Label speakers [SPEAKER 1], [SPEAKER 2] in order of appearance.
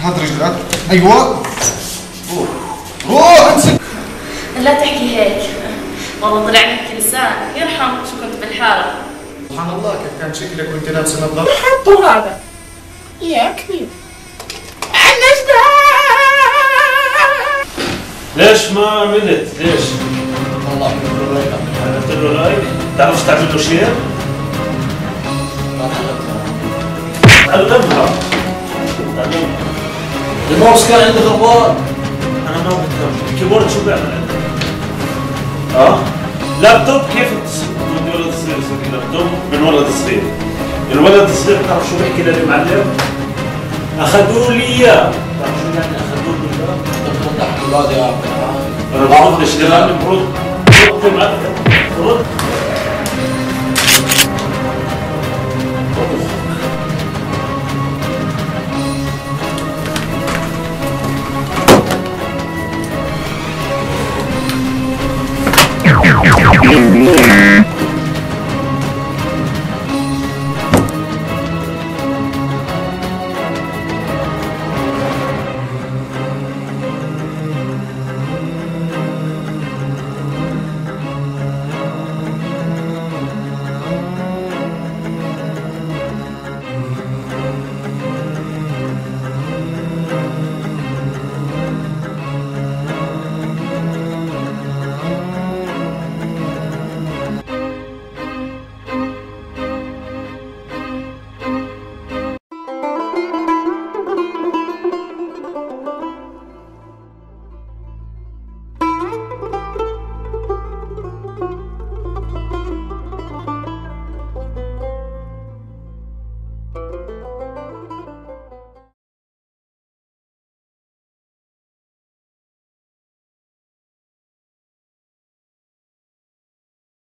[SPEAKER 1] هات رجلك. ايوه روح امسك.
[SPEAKER 2] لا تحكي هيك، والله طلع لك لسان يرحم شو كنت بالحاره.
[SPEAKER 1] سبحان الله كيف كان شكلك وانت لابسه نظاره.
[SPEAKER 3] حطوا هذا يا كبير.
[SPEAKER 4] ليش ما عملت؟ ليش؟
[SPEAKER 1] والله
[SPEAKER 4] عملت له لايك؟ بتعرف تعمل له شير؟ تعلمها.
[SPEAKER 1] الماوس كان عندي غلطان.
[SPEAKER 4] انا ما بفهم، الكيبورد شو بيعمل عندك؟ لابتوب كيف بدي ولد صغير يسوي لابتوب من ولد صغير. الولد الصغير بتعرف شو بيحكي للمعلم؟ اخذوا لي اياه، بتعرف شو يعني اخذوا لي اياه؟
[SPEAKER 1] تفتح اولاد يا عم.
[SPEAKER 4] انا ما بردش كلامي، برد معك.